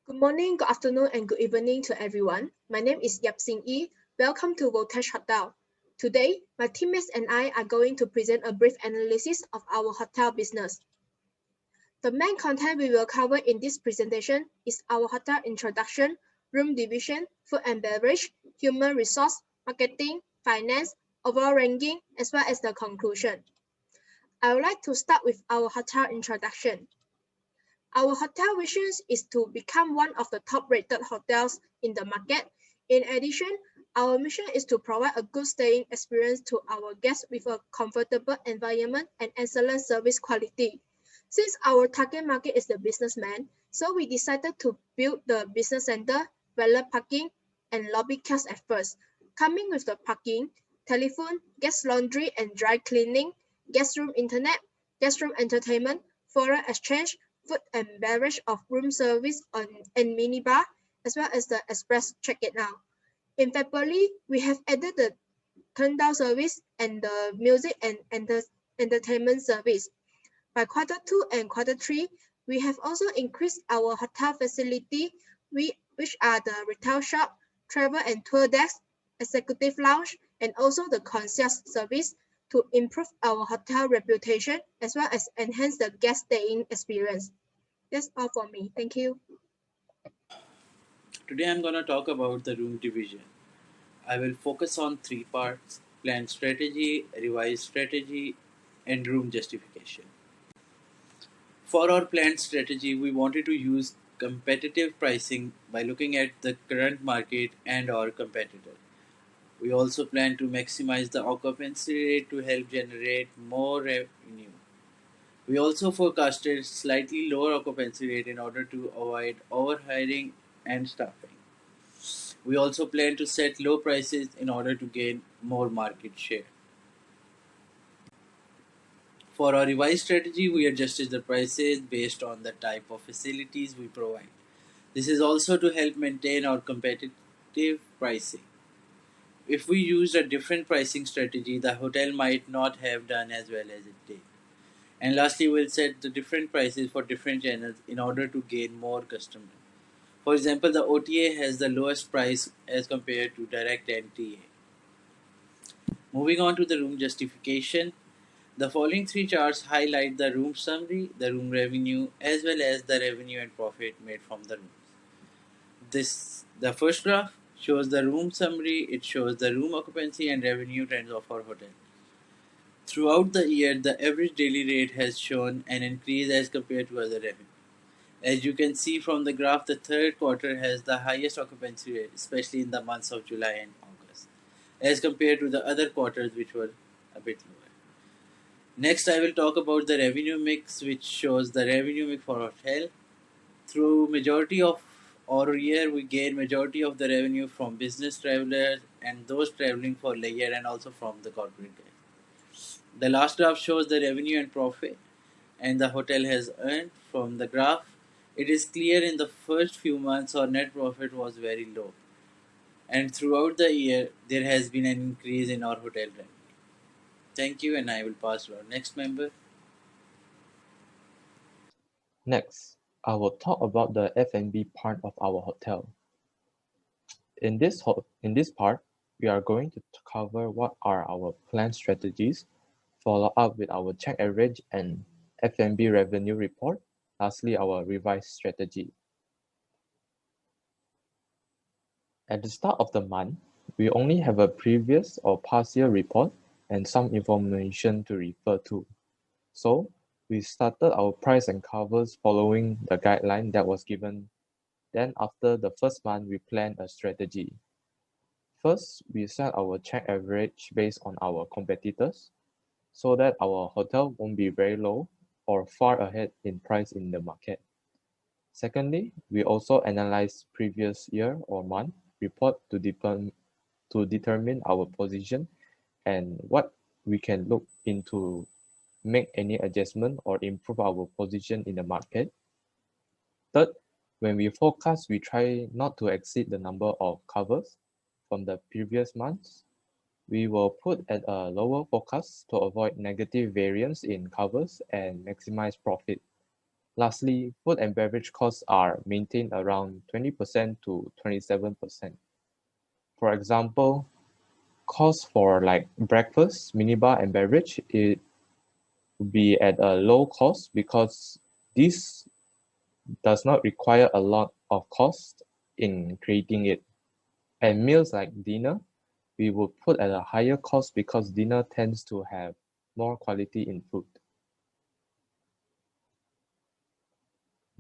Good morning, good afternoon, and good evening to everyone. My name is Yap Sing Yi. Welcome to Voltage Hotel. Today, my teammates and I are going to present a brief analysis of our hotel business. The main content we will cover in this presentation is our hotel introduction, room division, food and beverage, human resource, marketing, finance, overall ranking, as well as the conclusion. I would like to start with our hotel introduction. Our hotel vision is to become one of the top-rated hotels in the market. In addition, our mission is to provide a good staying experience to our guests with a comfortable environment and excellent service quality. Since our target market is the businessman, so we decided to build the business center, valet parking, and lobby kiosk at first. Coming with the parking, telephone, guest laundry and dry cleaning, guest room internet, guest room entertainment, foreign exchange, food and beverage of room service and minibar, as well as the express check-in now. In February, we have added the turn-down service and the music and entertainment service. By Q2 and Q3, we have also increased our hotel facility, which are the retail shop, travel and tour desk, executive lounge, and also the concierge service to improve our hotel reputation as well as enhance the guest staying experience. That's all for me. Thank you. Today I'm going to talk about the room division. I will focus on three parts: plan strategy, revised strategy, and room justification. For our planned strategy, we wanted to use competitive pricing by looking at the current market and our competitor. We also plan to maximize the occupancy rate to help generate more revenue. We also forecasted slightly lower occupancy rate in order to avoid overhiring and staffing. We also plan to set low prices in order to gain more market share. For our revised strategy, we adjusted the prices based on the type of facilities we provide. This is also to help maintain our competitive pricing. If we used a different pricing strategy, the hotel might not have done as well as it did. And lastly, we'll set the different prices for different channels in order to gain more customers. For example, the OTA has the lowest price as compared to direct and TA. Moving on to the room justification, the following three charts highlight the room summary, the room revenue, as well as the revenue and profit made from the rooms. The first graph shows the room summary. It shows the room occupancy and revenue trends of our hotel. Throughout the year, the average daily rate has shown an increase as compared to other revenue. As you can see from the graph, the third quarter has the highest occupancy rate, especially in the months of July and August, as compared to the other quarters, which were a bit lower. Next, I will talk about the revenue mix, which shows the revenue mix for hotel. Through majority of our year, we gain majority of the revenue from business travelers and those traveling for leisure, and also from the corporate guests. The last graph shows the revenue and profit, and the hotel has earned. From the graph, it is clear in the first few months our net profit was very low, and throughout the year there has been an increase in our hotel revenue. Thank you, and I will pass to our next member. Next, I will talk about the F&B part of our hotel. In this part, we are going to cover what are our planned strategies, follow up with our check average and F&B revenue report, lastly our revised strategy. At the start of the month, we only have a previous or past year report and some information to refer to. So, we started our price and covers following the guideline that was given. Then after the first month, we planned a strategy. First, we set our check average based on our competitors so that our hotel won't be very low or far ahead in price in the market. Secondly, we also analyze previous year or month report to determine our position and what we can look into make any adjustment or improve our position in the market. Third, when we forecast, we try not to exceed the number of covers from the previous months. We will put at a lower forecast to avoid negative variance in covers and maximize profit. Lastly, food and beverage costs are maintained around 20% to 27%. For example, costs for like breakfast, minibar, and beverage, it would be at a low cost because this does not require a lot of cost in creating it. And meals like dinner, we would put at a higher cost because dinner tends to have more quality in food.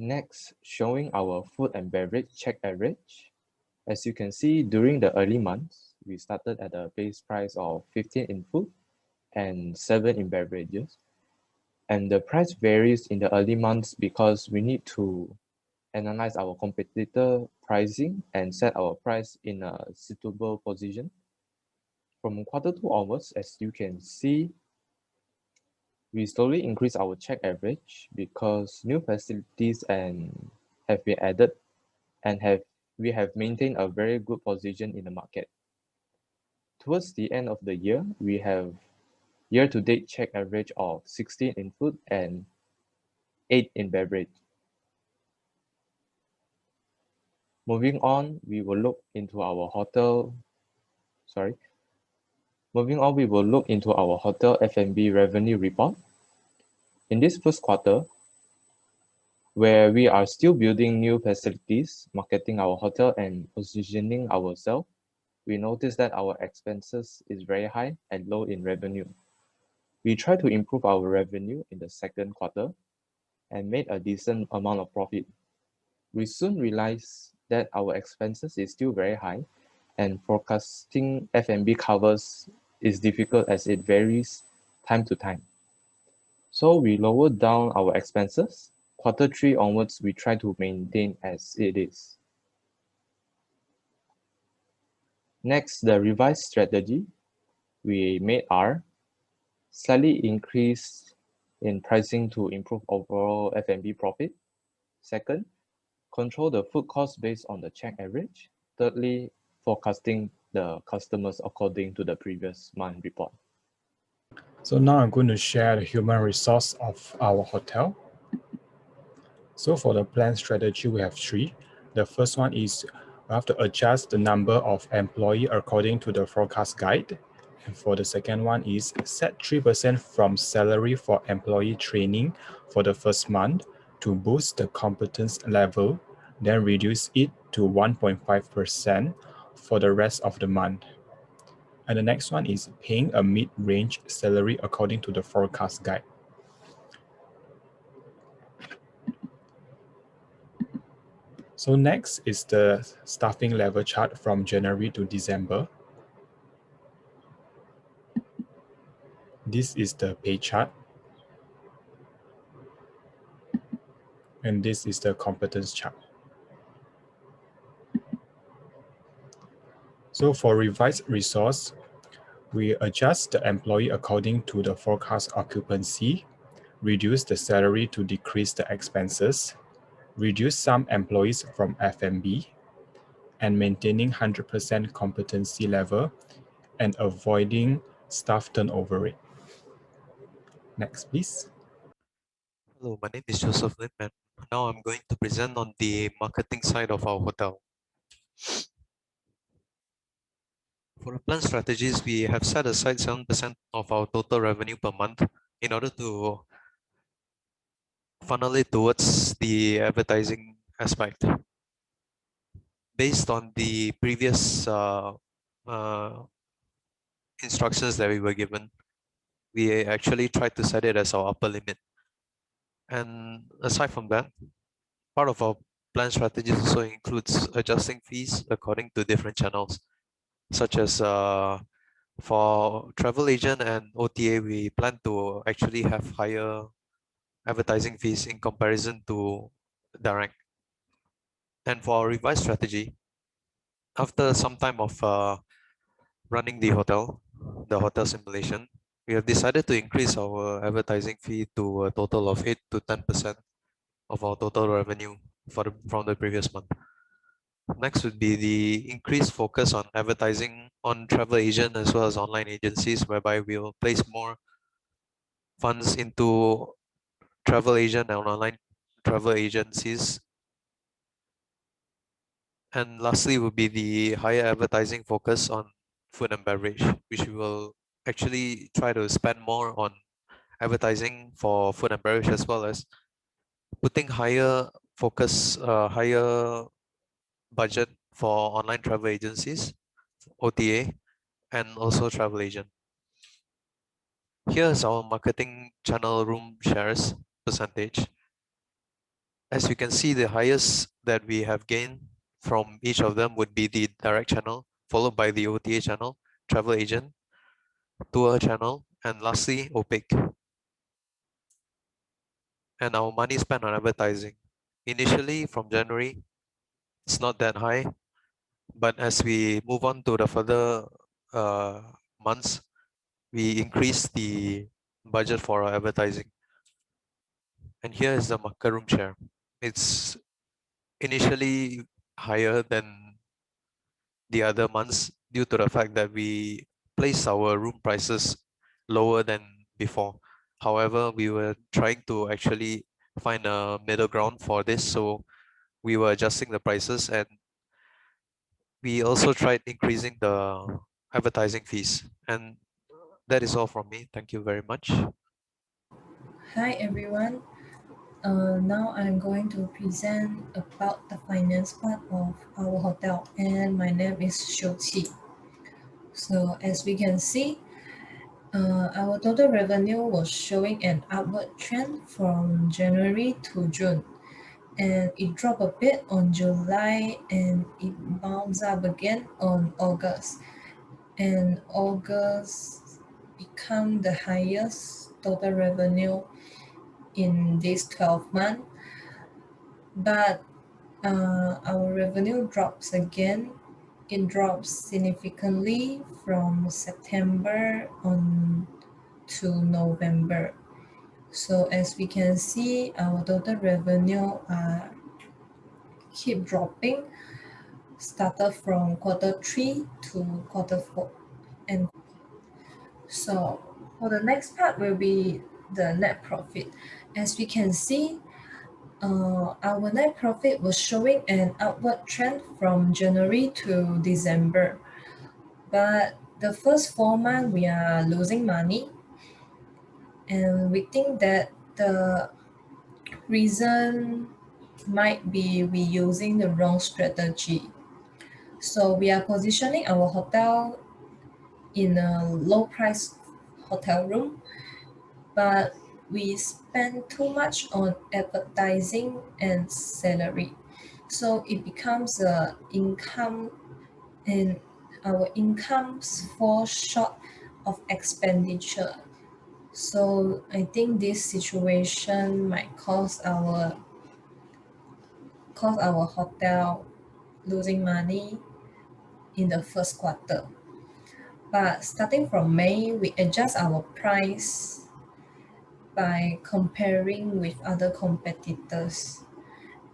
Next, showing our food and beverage check average. As you can see, during the early months, we started at a base price of 15 in food and 7 in beverages. And the price varies in the early months because we need to analyze our competitor pricing and set our price in a suitable position. From quarter two onwards, as you can see, we slowly increase our check average because new facilities and have been added and we have maintained a very good position in the market. Towards the end of the year, we have year-to-date check average of 16 in food and 8 in beverage. Moving on, we will look into our hotel F&B revenue report. In this first quarter, where we are still building new facilities, marketing our hotel, and positioning ourselves, we noticed that our expenses is very high and low in revenue. We try to improve our revenue in the second quarter and made a decent amount of profit. We soon realized that our expenses is still very high and forecasting F&B covers is difficult as it varies time to time. So we lowered down our expenses. Quarter three onwards, we try to maintain as it is. Next, the revised strategy we made are slightly increase in pricing to improve overall F&B profit. Second, control the food cost based on the check average. Thirdly, forecasting the customers according to the previous month report. So now I'm going to share the human resource of our hotel. So for the plan strategy, we have 3. The first one is we have to adjust the number of employee according to the forecast guide. And for the second one is set 3% from salary for employee training for the first month to boost the competence level, then reduce it to 1.5% for the rest of the month. And the next one is paying a mid-range salary according to the forecast guide. So next is the staffing level chart from January to December. This is the pay chart. And this is the competence chart. So for revised resource, we adjust the employee according to the forecast occupancy, reduce the salary to decrease the expenses, reduce some employees from F&B, and maintaining 100% competency level and avoiding staff turnover rate. Next, please. Hello, my name is Joseph Lim, and now I'm going to present on the marketing side of our hotel. For our plan strategies, we have set aside 7% of our total revenue per month in order to funnel it towards the advertising aspect. Based on the previous instructions that we were given, we actually tried to set it as our upper limit. And aside from that, part of our plan strategies also includes adjusting fees according to different channels, such as for travel agent and OTA, we plan to actually have higher advertising fees in comparison to direct. And for our revised strategy, after some time of running the hotel simulation, we have decided to increase our advertising fee to a total of 8 to 10% of our total revenue from the previous month. Next would be the increased focus on advertising on travel agent as well as online agencies, whereby we will place more funds into travel agent and online travel agencies. And lastly will be the higher advertising focus on food and beverage, which we will actually try to spend more on advertising for food and beverage, as well as putting higher focus, higher budget for online travel agencies, OTA, and also travel agent. Here's our marketing channel room shares percentage. As you can see, the highest that we have gained from each of them would be the direct channel, followed by the OTA channel, travel agent, tour channel, and lastly, opaque. And our money spent on advertising. Initially, from January, it's not that high, but as we move on to the further months, we increase the budget for our advertising. And here is the market room share. It's initially higher than the other months due to the fact that we placed our room prices lower than before. However, we were trying to actually find a middle ground for this, so we were adjusting the prices, and we also tried increasing the advertising fees. And that is all from me. Thank you very much. Hi everyone. Now I'm going to present about the finance part of our hotel, and my name is Xiuqi. So as we can see, our total revenue was showing an upward trend from January to June, and it dropped a bit on July, and it bounced up again on August. And August become the highest total revenue in this 12 months, but our revenue drops again. It drops significantly from September on to November. So as we can see, our total revenue keep dropping, started from quarter 3 to quarter 4. And so for the next part will be the net profit. As we can see, our net profit was showing an upward trend from January to December. But the first 4 months, we are losing money. And we think that the reason might be we using the wrong strategy. So we are positioning our hotel in a low price hotel room, but we spend too much on advertising and salary. So it becomes a income, and our incomes fall short of expenditure. So I think this situation might cause our hotel losing money in the first quarter. But starting from May, we adjust our price by comparing with other competitors,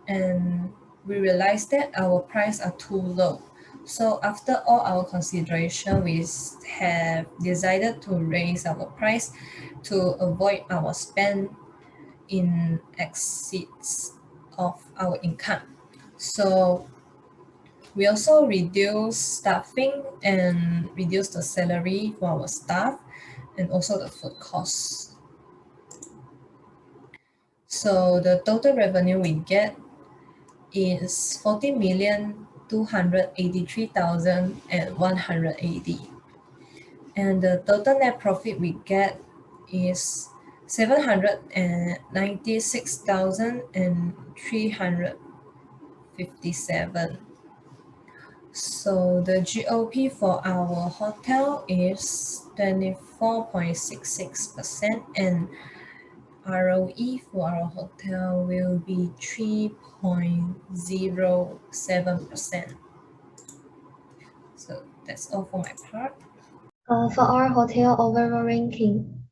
and we realized that our price are too low. So after all our consideration, we have decided to raise our price to avoid our spend in exceeds of our income. So we also reduce staffing and reduce the salary for our staff, and also the food costs. So the total revenue we get is 40,283,180, and the total net profit we get is 796,357. So the GOP for our hotel is 24.66%, and ROE for our hotel will be 3.07%. So that's all for my part. For our hotel overall ranking,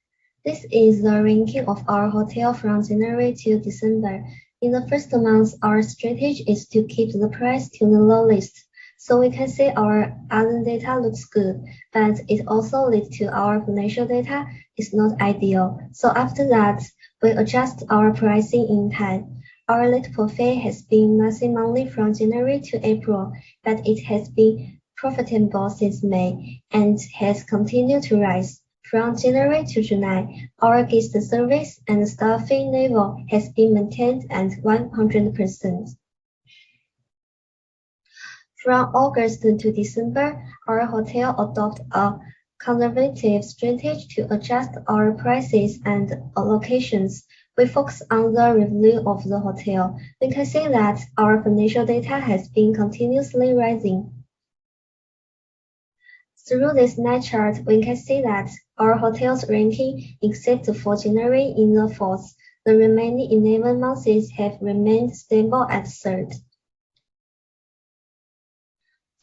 this is the ranking of our hotel from January to December. In the first month, our strategy is to keep the price to the lowest. So we can say our other data looks good, but it also leads to our financial data is not ideal. So after that, we adjust our pricing in time. Our late profit has been maximally from January to April, but it has been profitable since May and has continued to rise. From January to July, our guest service and staffing level has been maintained at 100%. From August to December, our hotel adopted a conservative strategy to adjust our prices and allocations. We focus on the revenue of the hotel. We can see that our financial data has been continuously rising. Through this night chart, we can see that our hotel's ranking, except for January in the fourth, the remaining 11 months have remained stable at third.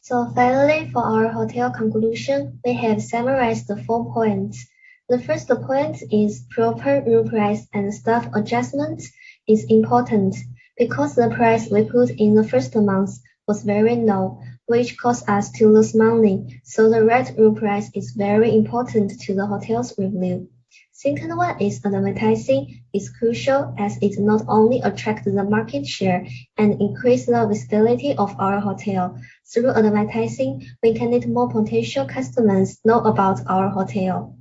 So finally, for our hotel conclusion, we have summarized the 4 points. The first point is proper room price and staff adjustment is important because the price we put in the first month was very low, which caused us to lose money. So the right room price is very important to the hotel's revenue. Second one is advertising is crucial as it not only attracts the market share and increase the visibility of our hotel. Through advertising, we can let more potential customers know about our hotel.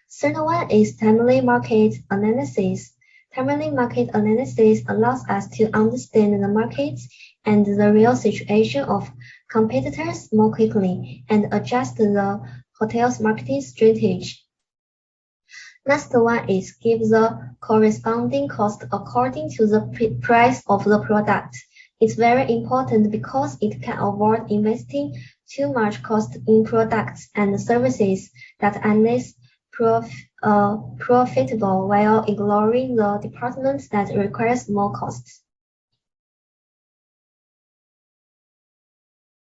Third one is timely market analysis. Timely market analysis allows us to understand the market and the real situation of competitors more quickly and adjust the hotel's marketing strategy. Next one is give the corresponding cost according to the price of the product. It's very important because it can avoid investing too much cost in products and services that are less profitable while ignoring the departments that requires more costs.